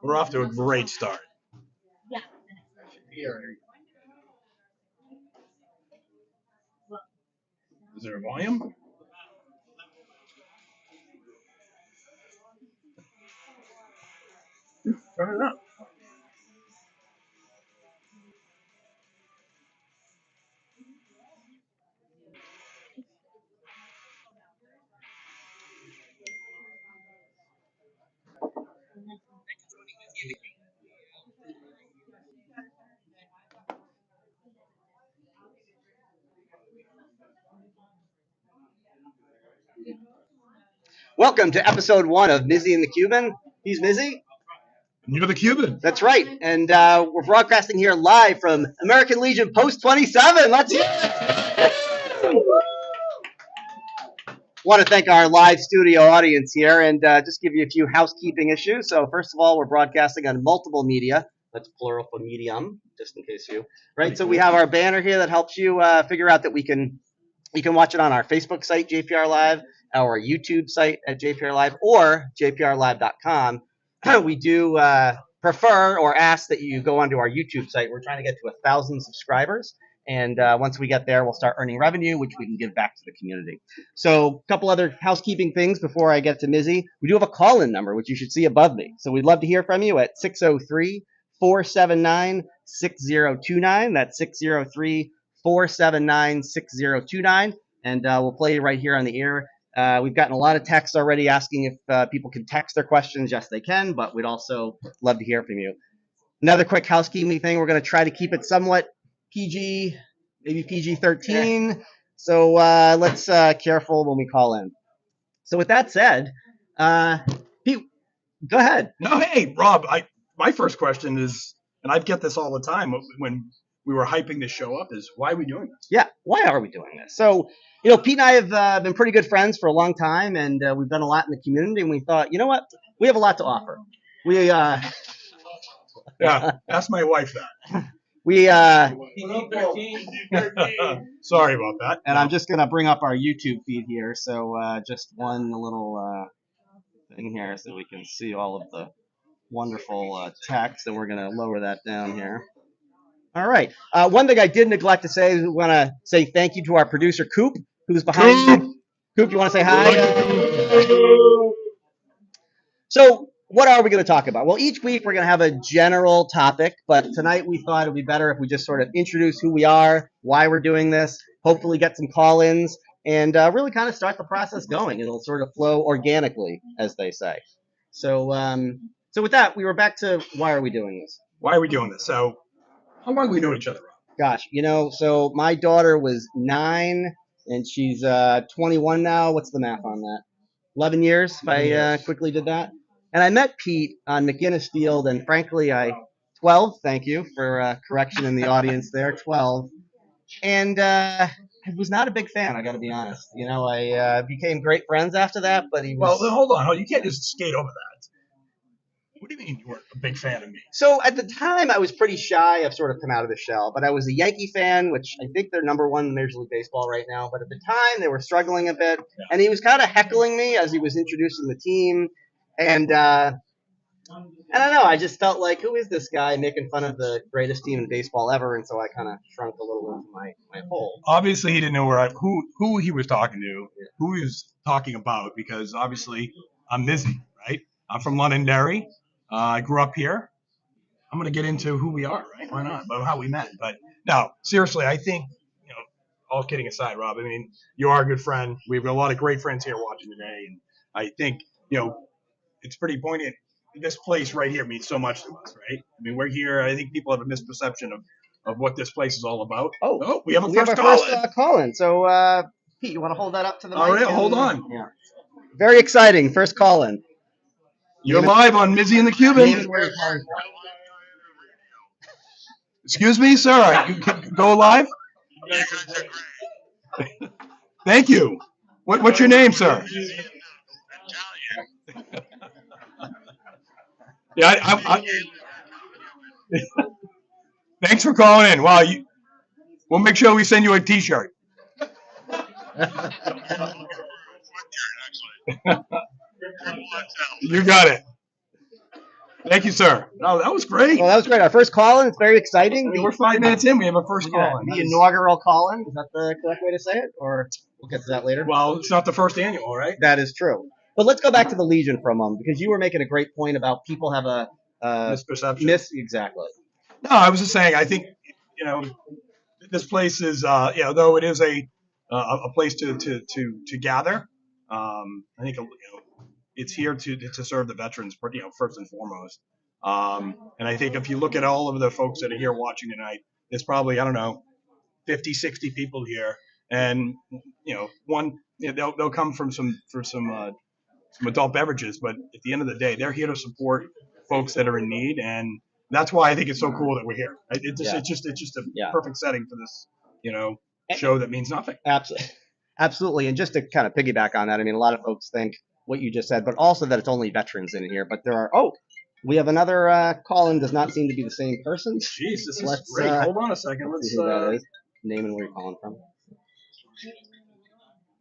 We're off to a great start. Is there a volume? Turn it up. Welcome to episode 1 of Mizzy and the Cuban. He's Mizzy. You're the Cuban. That's right. And we're broadcasting here live from American Legion Post 27. Let's hear it. Want to thank our live studio audience here and just give you a few housekeeping issues. So first of all, we're broadcasting on multiple media. That's plural for medium, just in case you. Right. So we have our banner here that helps you figure out that you can watch it on our Facebook site, JPR Live, our YouTube site at JPR Live, or jprlive.com. We do prefer or ask that you go onto our YouTube site. We're trying to get to 1,000 subscribers. And once we get there, we'll start earning revenue, which we can give back to the community. So a couple other housekeeping things before I get to Mizzy. We do have a call-in number, which you should see above me. So we'd love to hear from you at 603-479-6029. That's 603-479-6029. And we'll play you right here on the air. We've gotten a lot of texts already asking if people can text their questions. Yes, they can, but we'd also love to hear from you. Another quick housekeeping thing. We're going to try to keep it somewhat PG, maybe PG-13. Yeah. So let's careful when we call in. So with that said, Pete, go ahead. No, hey, Rob, my first question is, and I get this all the time when we were hyping this show up, is why are we doing this? Yeah, why are we doing this? So, Pete and I have been pretty good friends for a long time, and we've done a lot in the community, and we thought, you know what? We have a lot to offer. Yeah, ask my wife that. Sorry about that. And I'm just going to bring up our YouTube feed here. So just one little thing here so we can see all of the wonderful text. And we're going to lower that down here. All right. One thing I did neglect to say is we want to say thank you to our producer, Coop, who's behind me. Coop, you want to say hi? So what are we going to talk about? Well, each week we're going to have a general topic, but tonight we thought it would be better if we just sort of introduce who we are, why we're doing this, hopefully get some call-ins, and really kind of start the process going. It'll sort of flow organically, as they say. So with that, we were back to why are we doing this? Why are we doing this? So how long have we known each other? Gosh, so my daughter was 9, and she's 21 now. What's the math on that? 11 years, if I quickly did that. And I met Pete on McGinnis Field, and frankly, 12, thank you for correction in the audience there, 12. And I was not a big fan, I got to be honest. I became great friends after that, but he was... Well, hold on. You can't just skate over that. What do you mean you weren't a big fan of me? So at the time, I was pretty shy. I've sort of come out of the shell. But I was a Yankee fan, which I think they're number 1 in Major League Baseball right now. But at the time, they were struggling a bit. Yeah. And he was kind of heckling me as he was introducing the team. And I don't know. I just felt like, who is this guy making fun of the greatest team in baseball ever? And so I kind of shrunk a little into my hole. Obviously, he didn't know who he was talking to, who he was talking about, because obviously I'm Mizzy, right? I'm from Londonderry. I grew up here. I'm going to get into who we are, right? Why not? About how we met. But no, seriously, I think, all kidding aside, Rob, I mean, you are a good friend. We've got a lot of great friends here watching today. And I think, it's pretty poignant. This place right here means so much to us, right? I mean, we're here. I think people have a misperception of what this place is all about. Oh, we have a first call-in. So, Pete, you want to hold that up to the mic? All right, hold on. Yeah. Very exciting. First call-in. You're live on Mizzy and the Cuban. Excuse me, sir. You can go live? Thank you. What's your name, sir? Yeah, Thanks for calling in. Wow, we'll make sure we send you a T-shirt. You got it. Thank you, sir. No, that was great. Well, that was great. Our first call-in. It's very exciting. We're 5 minutes in. We have a first call. The inaugural call-in. Is that the correct way to say it? Or we'll get to that later? Well, it's not the first annual, right? That is true. But let's go back to the Legion for a moment, because you were making a great point about people have a misperception. Exactly. No, I was just saying. I think this place is, though it is a place to gather. I think it's here to serve the veterans, first and foremost. And I think if you look at all of the folks that are here watching tonight, there's probably 50, 60 people here, and they'll come from some adult beverages, but at the end of the day, they're here to support folks that are in need, and that's why I think it's so cool that we're here. It's just a perfect setting for this, show that means nothing. Absolutely. And just to kind of piggyback on that, I mean, a lot of folks think what you just said, but also that it's only veterans in here. But there are, we have another call-in. Does not seem to be the same person. Jeez, this is great. Hold on a second. Let's see who that is. Name and where you're calling from.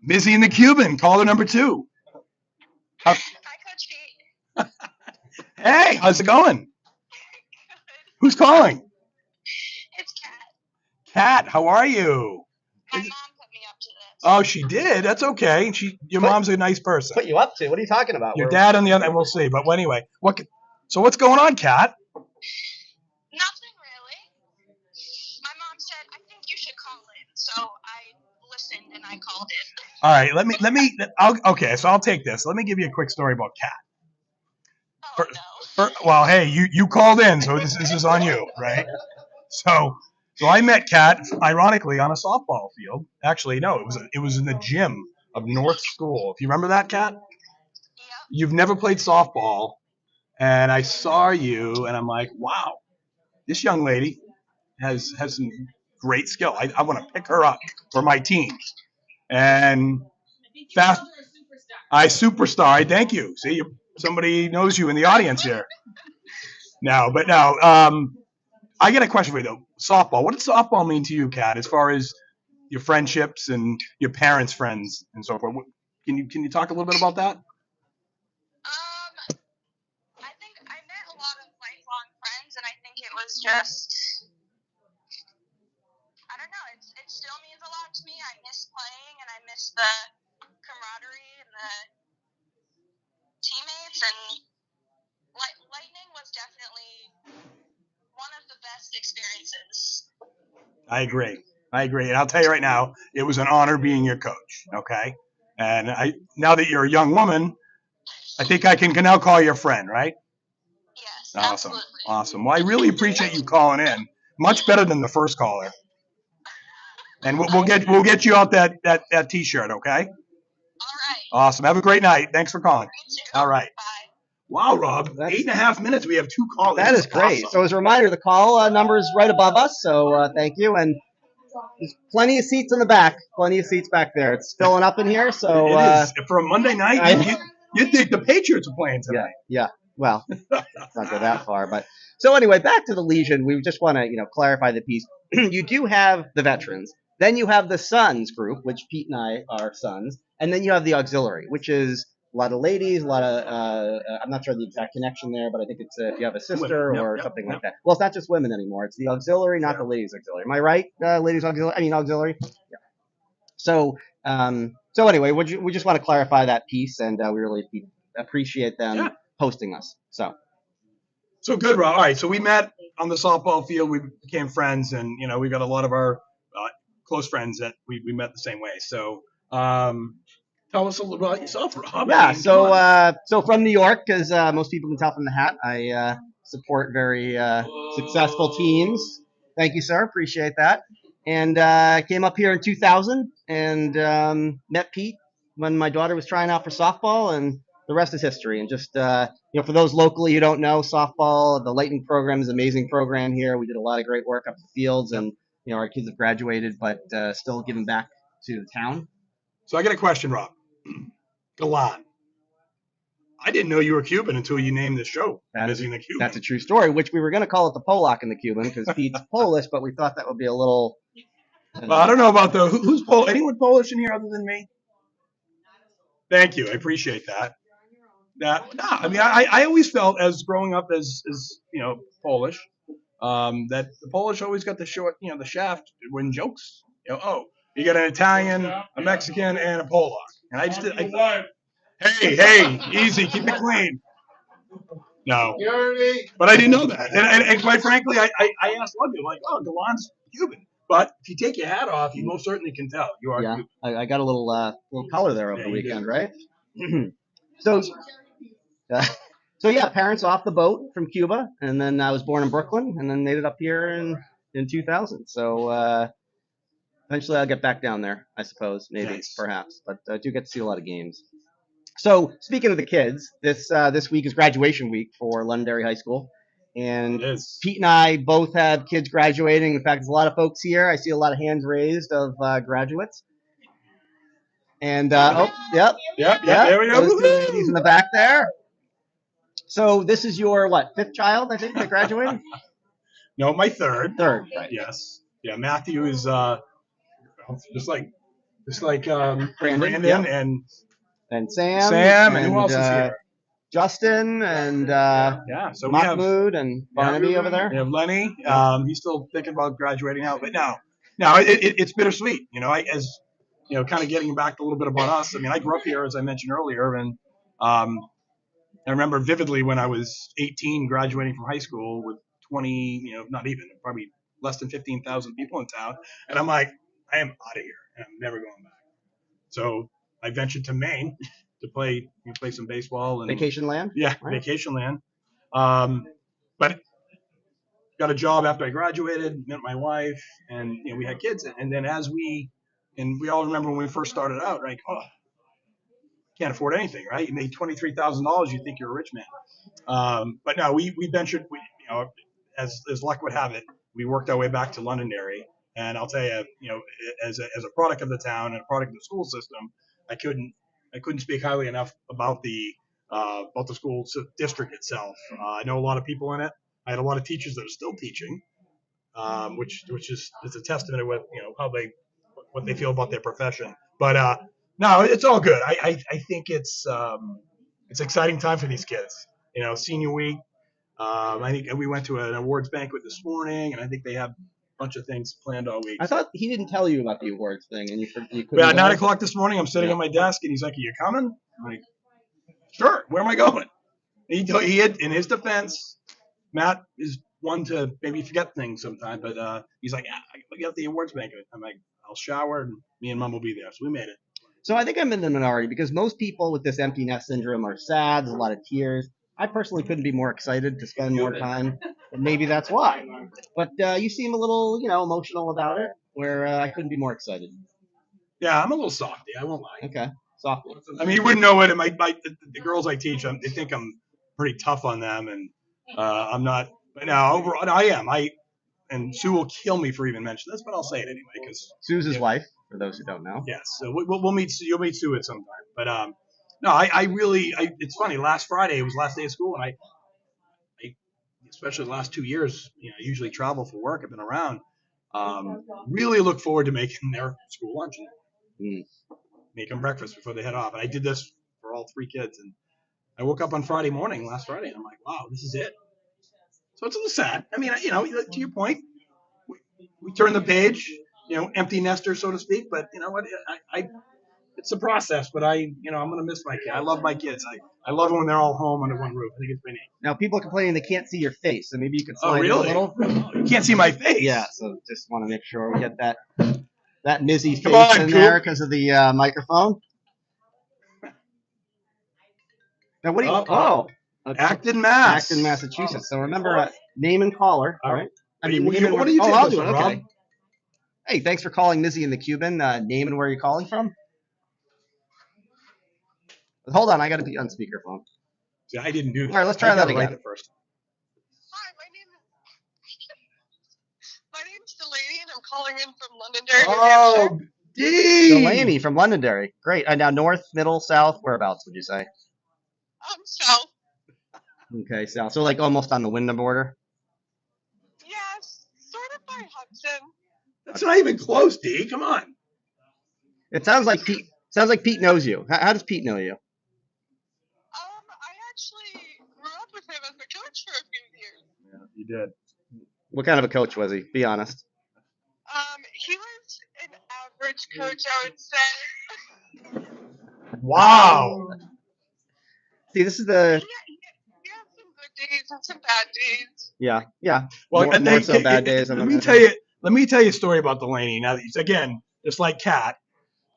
Mizzy and the Cuban, caller number 2. Hi, Coach Pete. Hey, how's it going? Good. Who's calling? It's Kat. Kat, how are you? My mom put me up to this. Oh, she did? That's okay. Your mom's a nice person. Put you up to? What are you talking about? Your dad on the other, and we'll see. But anyway, so what's going on, Kat? Nothing really. My mom said, I think you should call in. So I listened and I called in. All right, okay, so I'll take this. Let me give you a quick story about Kat. No. Well, hey, you called in, so this is on you, right? So I met Kat, ironically, on a softball field. Actually, no, it was in the gym of North School. If you remember that, Kat? Yeah. You've never played softball, and I saw you, and I'm like, wow, this young lady has some great skill. I want to pick her up for my team. And superstar. Thank you. See, somebody knows you in the audience here. Now, I get a question for you though. Softball. What does softball mean to you, Kat? As far as your friendships and your parents' friends and so forth. Can you talk a little bit about that? I think I met a lot of lifelong friends, and I think it was just, I don't know. It still means a lot to me. I miss playing, and I miss the camaraderie and the teammates, and Lightning was definitely one of the best experiences. I agree. And I'll tell you right now, it was an honor being your coach, okay? And now that you're a young woman, I think I can now call you a friend, right? Yes, awesome. Absolutely. Awesome. Well, I really appreciate you calling in. Much better than the first caller. And we'll get you out that T-shirt, okay? All right. Awesome. Have a great night. Thanks for calling. You too. All right. Bye. Wow, Rob. 8.5 minutes. We have 2 callers. That is great. Awesome. So as a reminder, the call number is right above us. So thank you. And there's plenty of seats in the back. Plenty of seats back there. It's filling up in here. So it is. For a Monday night, you'd think the Patriots are playing tonight. Yeah. Well, let's not go that far. But so anyway, back to the Legion. We just want to clarify the piece. You do have the veterans. Then you have the Sons group, which Pete and I are sons. And then you have the auxiliary, which is a lot of ladies, a lot of, I'm not sure the exact connection there, but I think it's if you have a sister or something like that. Well, it's not just women anymore. It's the auxiliary, not the ladies auxiliary. Am I right, ladies auxiliary? Auxiliary? Yeah. So anyway, we just want to clarify that piece, and we really appreciate them hosting us. So good, Rob. All right, so we met on the softball field. We became friends, and, we got a lot of our close friends that we met the same way. So tell us a little about yourself, Rob. Yeah, so from New York, as most people can tell from the hat, I support very successful teams. Thank you, sir. Appreciate that. And came up here in 2000 and met Pete when my daughter was trying out for softball, and the rest is history. And just, for those locally who don't know, softball, the Lightning program is an amazing program here. We did a lot of great work up the fields, and, our kids have graduated, but still giving back to the town. So I got a question, Rob. Galan. I didn't know you were Cuban until you named the show Mizzy and the Cuban. That's a true story, which we were going to call it the Polak and the Cuban because Pete's Polish, but we thought that would be a little Well, I don't know about who's Polish. Anyone Polish in here other than me? Thank you. I appreciate that. No, I mean, I always felt as growing up as Polish, that the Polish always got the short, the shaft when jokes. Oh, you got an Italian, a Mexican, and a Polak, and I just did. Hey, easy, keep it clean. No, but I didn't know that, and quite frankly, I asked one people like, oh, Delon's Cuban, but if you take your hat off, you most certainly can tell you are Yeah, Cuban. I got a little color there over Yeah, the you weekend, did. right? So, so yeah, parents off the boat from Cuba, and then I was born in Brooklyn, and then made it up here in 2000. So eventually I'll get back down there, I suppose, maybe, Nice. perhaps. But I do get to see a lot of games. So speaking of the kids, this week is graduation week for Londonderry High School, and It is. Pete and I both have kids graduating. In fact, there's a lot of folks here. I see a lot of hands raised of graduates. And yep, There we go. those two ladies in the back there. So this is your what, fifth child, I think, that graduated? No, my third. Third, right? Yes. Yeah, Matthew is just like Brandon, Brandon and Sam, and who else is here? Justin and Yeah, so we have Mahmoud and Barnaby over there. We have Lenny. He's still thinking about graduating out, but no, it's bittersweet. As kind of getting back a little bit about us. I mean, I grew up here, as I mentioned earlier, and I remember vividly when I was 18, graduating from high school with 20, not even, probably less than 15,000 people in town, and I'm like, I am out of here, and I'm never going back. So I ventured to Maine to play some baseball and Vacation land. Yeah, right. Vacation land. But got a job after I graduated, met my wife, and we had kids. And then we all remember when we first started out, right? Oh, can't afford anything, right? You made $23,000, you think you're a rich man. But no, we ventured. As luck would have it, we worked our way back to Londonderry. And I'll tell you, as a product of the town and a product of the school system, I couldn't speak highly enough about the school district itself. I know a lot of people in it. I had a lot of teachers that are still teaching, which is a testament of what they feel about their profession. But no, it's all good. I think it's an exciting time for these kids. Senior week. I think we went to an awards banquet this morning, and I think they have a bunch of things planned all week. I thought he didn't tell you about the awards thing, and you couldn't. Yeah, 9:00 this morning, I'm sitting at my desk, and he's like, "Are you coming?" I'm like, "Sure. Where am I going?" He had, in his defense, Matt is one to maybe forget things sometimes, but he's like, "Yeah, I got the awards banquet." I'm like, "I'll shower, and me and Mom will be there." So we made it. So I think I'm in the minority because most people with this empty nest syndrome are sad. There's a lot of tears. I personally couldn't be more excited to spend more time, and maybe that's why. But you seem a little, emotional about it, where I couldn't be more excited. Yeah, I'm a little softy. I won't lie. Okay, softly. I mean, you wouldn't know it. The girls I teach, they think I'm pretty tough on them, and I'm not. But now, overall, I am. And Sue will kill me for even mentioning this, but I'll say it anyway because Sue's his wife, for those who don't know. Yes, so we'll meet. You'll meet Sue at some time. But no, I really. It's funny. Last Friday it was last day of school, and I especially the last 2 years, I usually travel for work. I've been around. Really look forward to making their school lunch, make them breakfast before they head off. And I did this for all three kids, and I woke up on last Friday, and I'm like, wow, this is it. So it's a little sad. I mean, to your point, we turn the page, empty nester, so to speak. But you know what? It's a process. But I'm going to miss my kids. I love my kids. I love it when they're all home under one roof. I think it's been neat. Now, people are complaining they can't see your face, so maybe you could slide in a little. You can't see my face. Yeah, so just want to make sure we get that Mizzy face in there because of the microphone. Now, what do you? Okay. Acton, Mass. Acton, Massachusetts. So remember, name and caller. All right. I mean, what do you I'll do it. Rob? Okay. Hey, thanks for calling Mizzy and the Cuban. Name and where you're calling from. Hold on, I got to be on speakerphone. See, I didn't do that. All right, let's try that again. First. Hi, my name is Delaney, and I'm calling in from Londonderry, New Hampshire. Delaney from Londonderry. Great. Now, north, middle, south, whereabouts would you say? South. Okay, south. So like almost on the Wyndham border. Yes, sort of by Hudson. That's not even close, D. Come on. It sounds like Pete. Sounds like Pete knows you. How does Pete know you? I actually grew up with him as a coach for a few years. Yeah, you did. What kind of a coach was he? Be honest. He was an average coach, I would say. Wow. See, this is the He had some good days and some bad days. yeah. Well, More so bad days. Let me tell you. Let me tell you a story about Delaney. Now, again, just like Kat,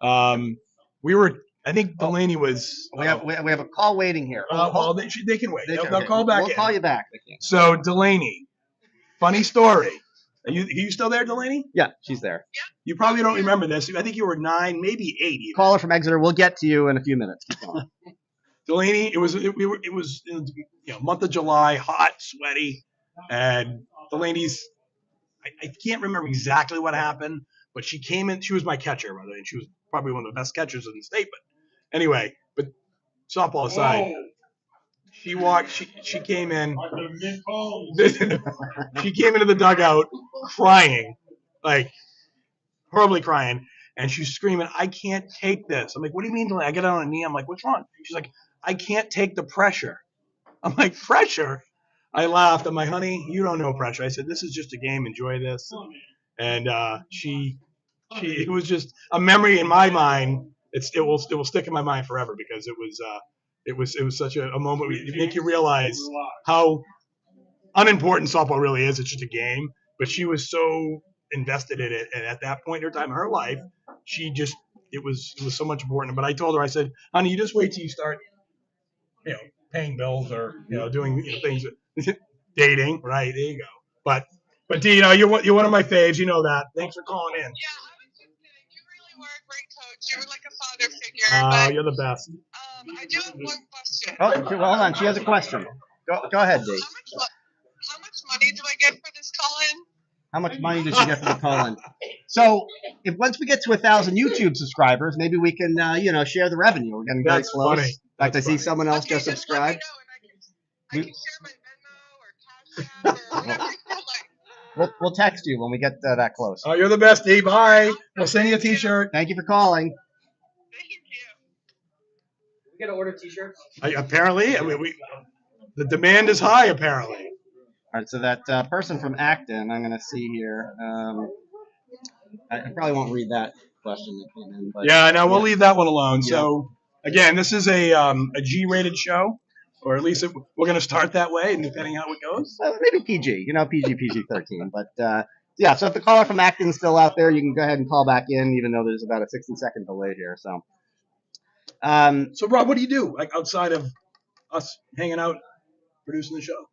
we were. I think Delaney was. We have a call waiting here. Well, they can wait. They'll call back. We'll call you back. So Delaney, funny story. Are you still there, Delaney? Yeah, she's there. You probably don't remember this. I think you were 9, maybe 8. Even. Caller from Exeter. We'll get to you in a few minutes. Delaney, it was month of July, hot, sweaty, and Delaney's. I can't remember exactly what happened, but she came in. She was my catcher, by the way, and she was probably one of the best catchers in the state. But anyway, softball aside, she walked. She came in. She came into the dugout crying, like horribly crying, and she's screaming, "I can't take this." I'm like, "What do you mean, Delaney?" I get on a knee. I'm like, "What's wrong?" She's like, "I can't take the pressure." I'm like, "Pressure?" I laughed. I'm like, "Honey, you don't know pressure." I said, "This is just a game. Enjoy this." And it was just a memory in my mind. It will stick in my mind forever because it was such a moment. It make you realize how unimportant softball really is. It's just a game, but she was so invested in it, and at that point in her time in her life, it was so much important. But I told her, I said, "Honey, you just wait till you start, paying bills or doing things, dating, right? There you go." But D, you're one of my faves. You know that. Thanks for calling in. Yeah, I was just kidding. You really were a great coach. You were like a father figure. Oh, you're the best. I do have one question. Oh, well, hold on. She has a question. Go ahead, D. How much money do I get for this call-in? How much money does she get for the call-in? So, once we get to 1,000 YouTube subscribers, maybe we can, share the revenue. We're getting very close. Funny. In fact, I see someone else just subscribed. I can share my Venmo or Cash App or whatever you like. We'll text you when we get that close. Oh, you're the best, D. Bye. We'll send you a T-shirt. Thank you for calling. Thank you. We gotta order T-shirts. Apparently, the demand is high. Apparently. All right, so that person from Acton, I'm gonna see here. I probably won't read that question that came in. But, yeah, no, we'll leave that one alone. Yeah. So, again, this is a G-rated show, or at least we're going to start that way, and depending on how it goes. Maybe PG, PG-13. But, yeah, so if the caller from Acton's still out there, you can go ahead and call back in, even though there's about a 60-second delay here. So, So, Rob, what do you do, like, outside of us hanging out, producing the show?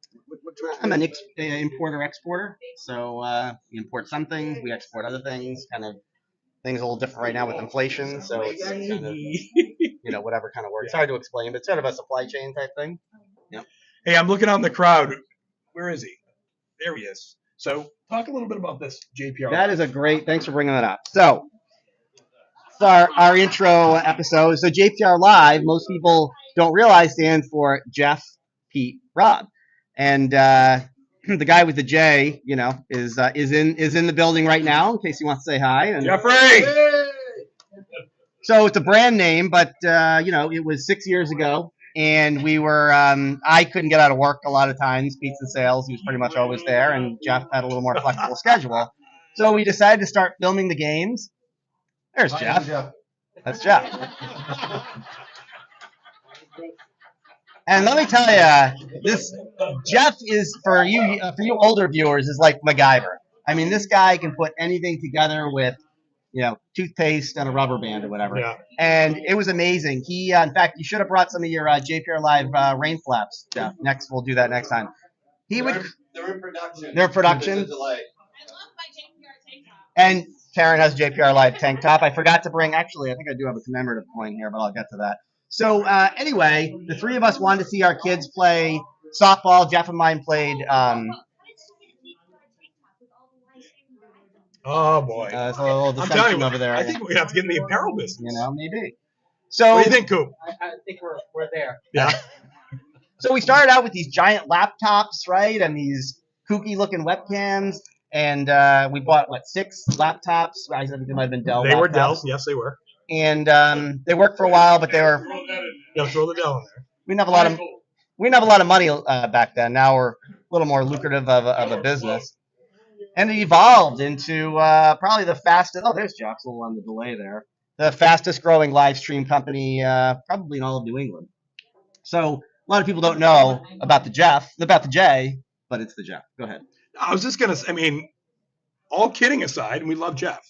I'm an importer-exporter. So we import some things, we export other things. Kind of things a little different right now with inflation. So it's kind of, whatever kind of works. It's hard to explain, but it's sort of a supply chain type thing. Yeah. Hey, I'm looking out in the crowd. Where is he? There he is. So talk a little bit about this JPR. That is a great. Thanks for bringing that up. So it's our intro episode. So JPR Live, most people don't realize, stands for Jeff, Pete, Rob. And the guy with the J, is in the building right now in case he wants to say hi. And Jeffrey. So it's a brand name, but it was 6 years ago, and we were. I couldn't get out of work a lot of times. Pizza sales, he was pretty much always there, and Jeff had a little more flexible schedule. So we decided to start filming the games. There's Jeff. That's Jeff. And let me tell you, this Jeff is for you older viewers is like MacGyver. I mean, this guy can put anything together with, toothpaste and a rubber band or whatever. Yeah. And it was amazing. He, in fact, you should have brought some of your JPR Live rain flaps, Jeff. Next, we'll do that next time. They're in production. They're in production. There's a delay. I love my JPR tank top. And Karen has JPR Live tank top. I forgot to bring. Actually, I think I do have a commemorative coin here, but I'll get to that. So anyway, the three of us wanted to see our kids play softball. Jeff and mine played. Oh boy. It's a little I'm telling deception you, over there. I think we have to get in the apparel business. Maybe. So What do you think, Coop? I think we're there. Yeah. So we started out with these giant laptops, right, and these kooky looking webcams. And we bought, 6 laptops. I think they might have been Dell They laptops. were Dell. Yes, they were. And they worked for a while, but they were. Yeah, throw the Dell in there. We didn't have a lot of money back then. Now we're a little more lucrative of a business. And it evolved into probably the fastest. Oh, there's Jock's a little on the delay there. The fastest growing live stream company probably in all of New England. So a lot of people don't know about the J, but it's the Jeff. Go ahead. I was just gonna say, I mean, all kidding aside, and we love Jeff,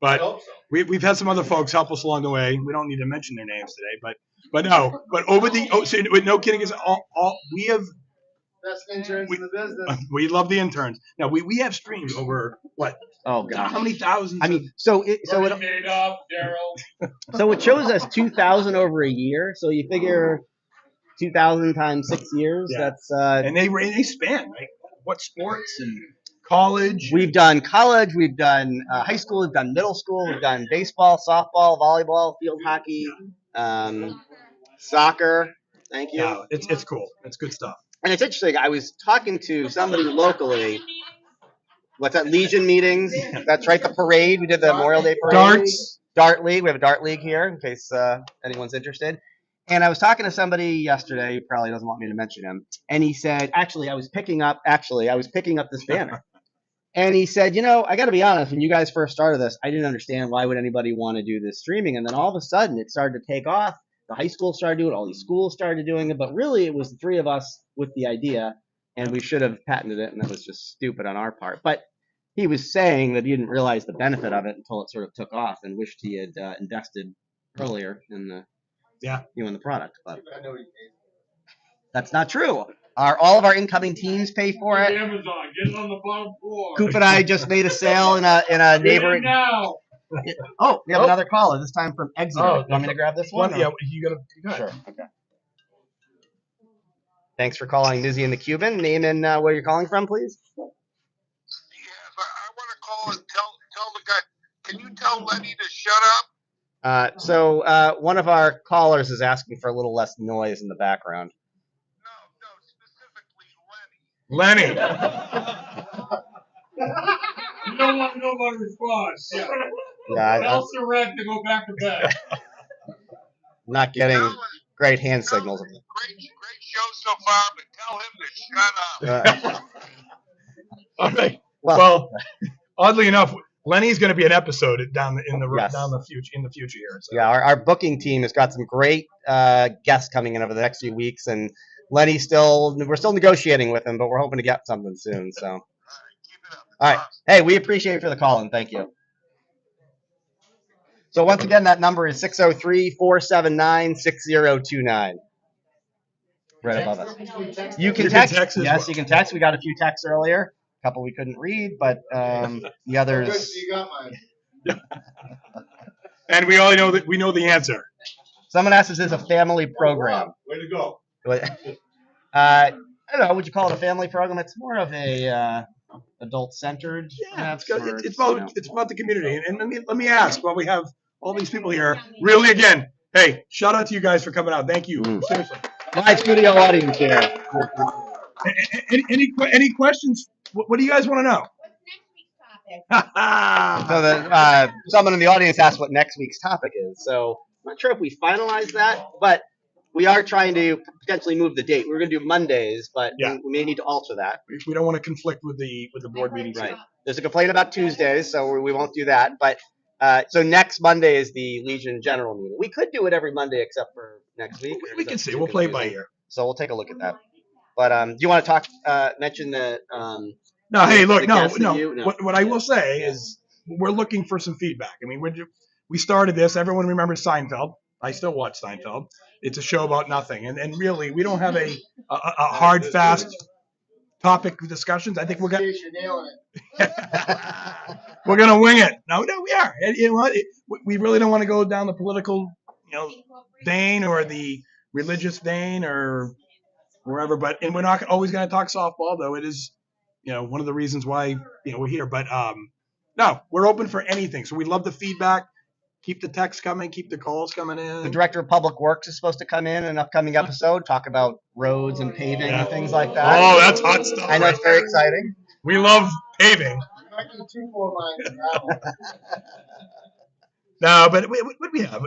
but we've had some other folks help us along the way. We don't need to mention their names today, but over the so with no kidding aside, all we have. Best interns in the business. We love the interns. Now we have streams over what? Oh God, how many thousands? I mean, so it made up, Daryl. So it shows us 2,000 over a year. So you figure 2,000 times 6 years. Yeah. That's and they span right. What sports and college? We've done college. We've done high school. We've done middle school. We've done baseball, softball, volleyball, field hockey, soccer. Thank you. No, it's cool. It's good stuff. And it's interesting. I was talking to somebody locally. What's that? Legion meetings. That's right. The parade. We did the Memorial Day parade. Dart league. We have a dart league here in case anyone's interested. And I was talking to somebody yesterday. He probably doesn't want me to mention him. And he said, I was picking up this banner. And he said, I got to be honest. When you guys first started this, I didn't understand why would anybody want to do this streaming. And then all of a sudden, it started to take off. The high school started doing it. All these schools started doing it. But really, it was the three of us with the idea. And we should have patented it. And that was just stupid on our part. But he was saying that he didn't realize the benefit of it until it sort of took off and wished he had invested earlier in the in the product. But that's not true. All of our incoming teams pay for it. Amazon, get on the bottom floor. Coop and I just made a sale in a neighboring. Now. Oh, we have another caller. This time from Exeter. Oh, you want me to grab this one? Yeah, you gotta. Sure. Okay. Thanks for calling Mizzy and the Cuban. Name and where you're calling from, please. Yeah, but I want to call and tell the guy. Can you tell Lenny to shut up? So one of our callers is asking for a little less noise in the background. No, specifically Lenny. Lenny. You don't want to know my response. Yeah, Tell Surratt to go back to bed. I'm not getting great hand signals. Great show so far, but tell him to shut up. All right. Well, oddly enough, Lenny's going to be an episode down the future here. So. Yeah, our booking team has got some great guests coming in over the next few weeks, and we're still negotiating with him, but we're hoping to get something soon. So, All right, keep it up. all right. Hey, we appreciate it for the call, and thank you. So once again, that number is 603-479-6029. Right above us. You can text. Yes, you can text. We got a few texts earlier. A couple we couldn't read, but the others. Good, so you got mine. And we all know that we know the answer. Someone asked, "Is this a family program?" Way to go. I don't know. Would you call it a family program? It's more of a adult-centered. Yeah, it's good. It's about the community. And let me ask, while we have all these people here, really again, hey, shout out to you guys for coming out. Thank you. Seriously. Live studio audience here. Any questions? What do you guys want to know? So someone in the audience asked what next week's topic is. So I'm not sure if we finalized that, but we are trying to potentially move the date. We're going to do Mondays, but we may need to alter that. We don't want to conflict with the board meetings. Right. There's a complaint about Tuesdays, so we won't do that. But so next Monday is the Legion General meeting. We could do it every Monday except for next week. We can see. We'll play it by ear. So we'll take a look at that. But do you want to mention the? No. Hey, look. No. No. What I will say is we're looking for some feedback. I mean, we started this. Everyone remembers Seinfeld. I still watch Seinfeld. It's a show about nothing, and really, we don't have a hard, fast topic discussions. I think we're gonna we're gonna wing it. No, we are. And you know what? We really don't want to go down the political, vein or the religious vein or wherever. And we're not always going to talk softball, though it is, one of the reasons why we're here. But no, we're open for anything. So we love the feedback. Keep the texts coming. Keep the calls coming in. The director of public works is supposed to come in an upcoming episode, talk about roads and paving and things like that. Oh, that's hot stuff. I know, it's very exciting. We love paving. No, but what we have?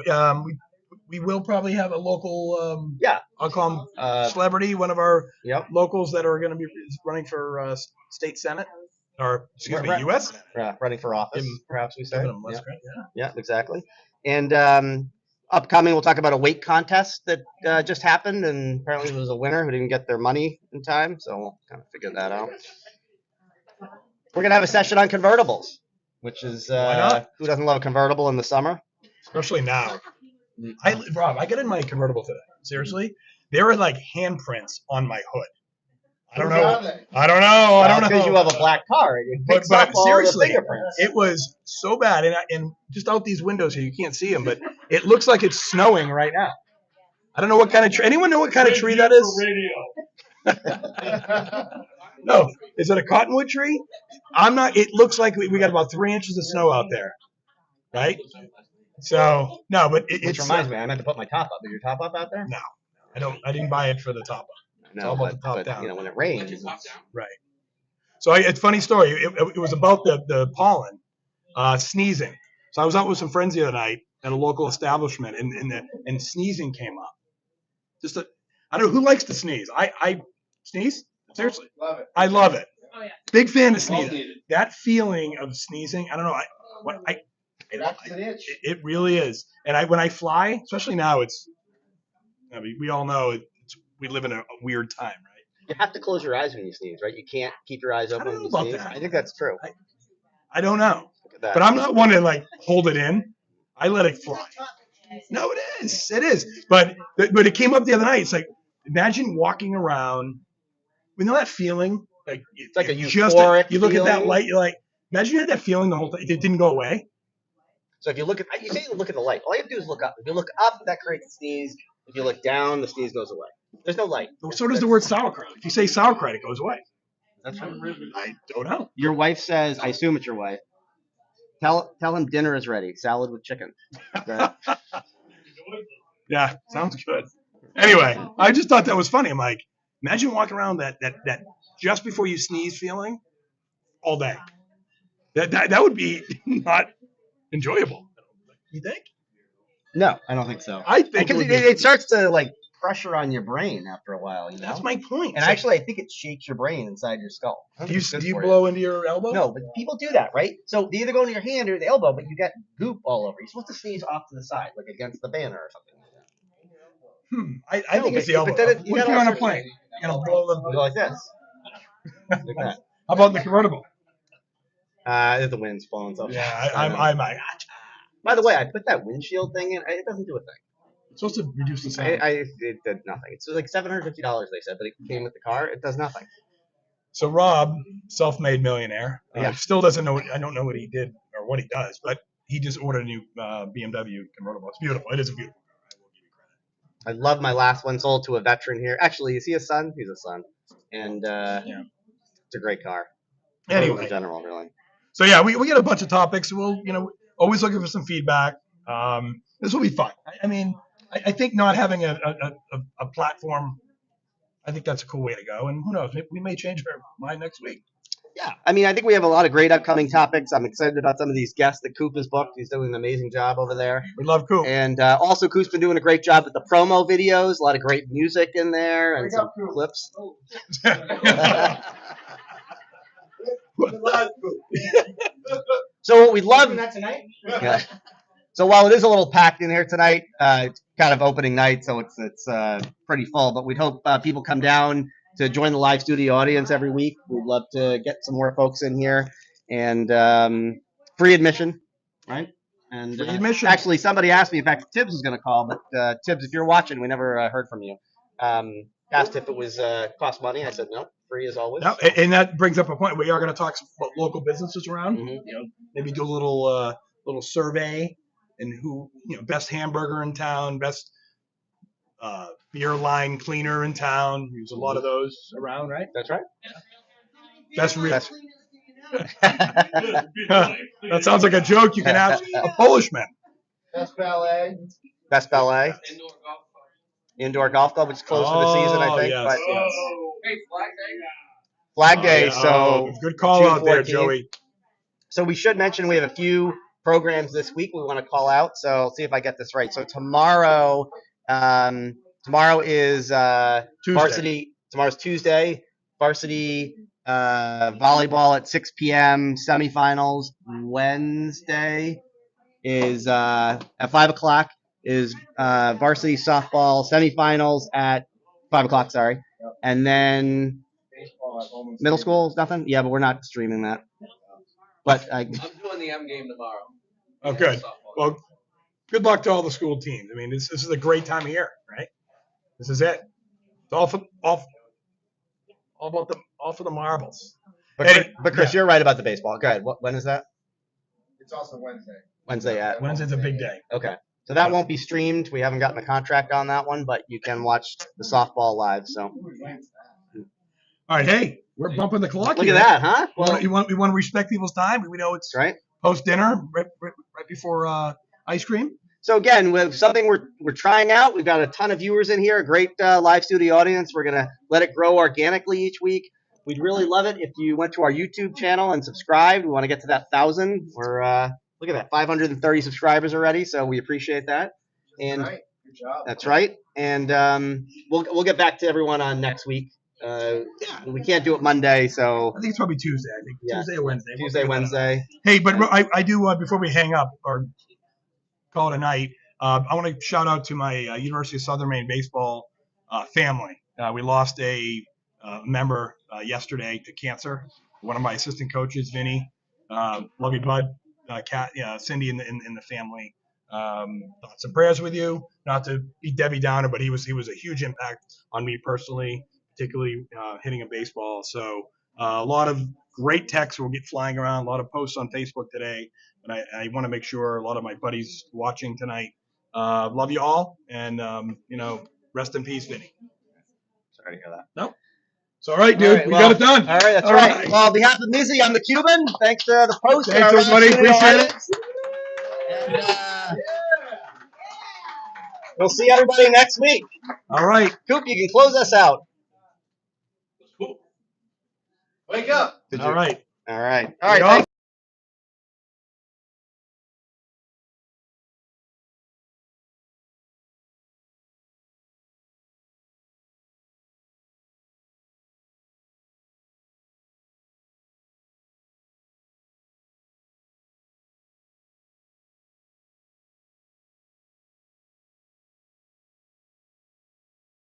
We will probably have a local. Yeah. I'll call him celebrity, one of our Yep. locals that are going to be running for state senate, or excuse me, U.S. Senate. Running for office, perhaps we say. Giving him less credit, Yeah, exactly. And upcoming, we'll talk about a weight contest that just happened, and apparently there was a winner who didn't get their money in time, so we'll kind of figure that out. We're gonna have a session on convertibles, which is Why not? who doesn't love a convertible in the summer? Especially now. Rob, I got in my convertible today. Seriously, there are like handprints on my hood. I don't know. I don't know. Because you have a black car and it picks up all seriously, the fingerprints. it was so bad, and just out these windows here, you can't see them, but it looks like it's snowing right now. I don't know what kind of tree. Anyone know what kind of tree that is? No, is it a cottonwood tree? I'm not. It looks like we got about 3 inches of snow out there, right? So no, but Which reminds me, I meant to put my top up. Is your top up out there? No, I don't. I didn't buy it for the top up. It's all about the top down. You know, when it rains, right. So it's a funny story. It was about the pollen sneezing. So I was out with some friends the other night at a local establishment, and sneezing came up. I don't know who likes to sneeze. I sneeze seriously. Love it. I love it. Oh yeah. Big fan of sneezing. That feeling of sneezing. I don't know. That's an itch. It really is. And when I fly, especially now, we all know we live in a weird time, right? you have to close your eyes when you sneeze, right? You can't keep your eyes open I don't when you know about sneeze. that. I think that's true. I don't know. Look at that. But I'm not one to like hold it in. I let it fly. No, it is. It is. But it came up the other night. It's like, imagine walking around. You know that feeling? Like It's like a euphoric you look at that feeling. light, you're like, imagine you had that feeling the whole time. It didn't go away. So if you look at, you say you look at the light. All you have to do is look up. If you look up, that creates a sneeze. If you look down, the sneeze goes away. There's no light. So does the word sauerkraut. If you say sauerkraut, it goes away. That's right. I don't know. Your wife says, I assume it's your wife. Tell him dinner is ready. Salad with chicken. Right? Yeah, sounds good. Anyway, I just thought that was funny. I'm like, imagine walking around that just before you sneeze feeling all day. That would be not enjoyable. You think? No, I don't think so. I think Because it starts to like pressure on your brain after a while. You know? That's my point. And actually, I think it shakes your brain inside your skull. do you blow into your elbow? No, but people do that, right? So they either go into your hand or the elbow, but you got goop all over. You're supposed to sneeze off to the side, like against the banner or something like that. I think it's the elbow. but then What if you're on a plane? You're gonna blow You go like this. Like that. How about the convertible? The wind's blowing stuff. Yeah, I'm like, By the way, I put that windshield thing in. It doesn't do a thing. it's supposed to reduce the sound. It did nothing. It's like $750 they said, but it came with the car. It does nothing. So Rob, self-made millionaire, Yeah. still doesn't know. I don't know what he did or what he does, but he just ordered a new BMW convertible. It's beautiful. It is a beautiful car. I will give you credit. I love my last one sold to a veteran here. Actually, is he a son? He's a son. And it's a great car. Anyway, In general, really. so yeah, we get a bunch of topics. We'll always looking for some feedback. This will be fun. I mean, I think not having a platform, I think that's a cool way to go. And who knows, maybe we may change our mind next week. Yeah, I mean, I think we have a lot of great upcoming topics. I'm excited about some of these guests that Coop has booked. He's doing an amazing job over there. We love Coop. And also, Coop's been doing a great job with the promo videos. A lot of great music in there and some clips. So what we love tonight? Yeah. So while it is a little packed in here tonight, it's kind of opening night, so it's pretty full. But we'd hope people come down to join the live studio audience every week. We'd love to get some more folks in here, and free admission, right? And Free admission. Actually, somebody asked me. In fact, Tibbs was going to call, but Tibbs, if you're watching, we never heard from you. Asked if it was cost money. I said no, free as always. No, and that brings up a point. We are going to talk about local businesses around. Mhm. Maybe do a little survey and who best hamburger in town, best beer line cleaner in town. There's a lot of those around, right? That's right. Best real. That sounds like a joke you can ask a Polish man. Best ballet. Best ballet. Indoor golf club, which is closed for the season, I think. Yes, But yes. Hey, Flag Day. Yeah. So Good call June out there, 14th. Joey. So we should mention we have a few programs this week we want to call out. So I'll see if I get this right. So tomorrow is Tuesday. varsity. Tomorrow's Tuesday. Varsity volleyball at 6 p.m. Semifinals. Wednesday is at 5 o'clock is varsity softball semifinals at 5 o'clock. Sorry, and then middle school is nothing. Yeah, but we're not streaming that. But I'm doing the M game tomorrow. Oh, good. Well, good luck to all the school teams. I mean, this is a great time of year, right? This is it. It's all for the marbles. But Chris, you're right about the baseball. Go ahead. When is that? It's also Wednesday. Wednesday at. Wednesday's a big day. Okay. So that won't be streamed. We haven't gotten a contract on that one, but you can watch the softball live. So. All right, hey, we're bumping the clock. Look here. at that, huh? Well, we want to respect people's time. We know it's right. Post dinner, right before ice cream. So again, with something we're trying out, we've got a ton of viewers in here, a great live studio audience. We're gonna let it grow organically each week. We'd really love it if you went to our YouTube channel and subscribed. We want to get to that 1,000. We're look at that, 530 subscribers already. So we appreciate that. And Good job. that's right. And we'll get back to everyone on next week. We can't do it Monday, so I think it's probably Tuesday. I think Tuesday or Wednesday. Tuesday, Wednesday. Hey, but I do before we hang up or call it a night. I want to shout out to my University of Southern Maine baseball family. We lost a member yesterday to cancer. One of my assistant coaches, Vinny, love you, bud. Kat, Cindy, in the family. Thoughts and prayers with you. Not to be Debbie Downer, but he was a huge impact on me personally, particularly hitting a baseball. So a lot of great texts will get flying around. A lot of posts on Facebook today, and I want to make sure a lot of my buddies watching tonight love you all, and rest in peace, Vinny. Sorry to hear that. No. It's all right, dude. We got it done. All right, that's right. Well, on behalf of Mizzy, I'm the Cuban. Thanks to the post. Thanks, everybody. Appreciate it. And, we'll see everybody next week. All right. Coop, you can close us out. Wake up. All right. All right. Thanks.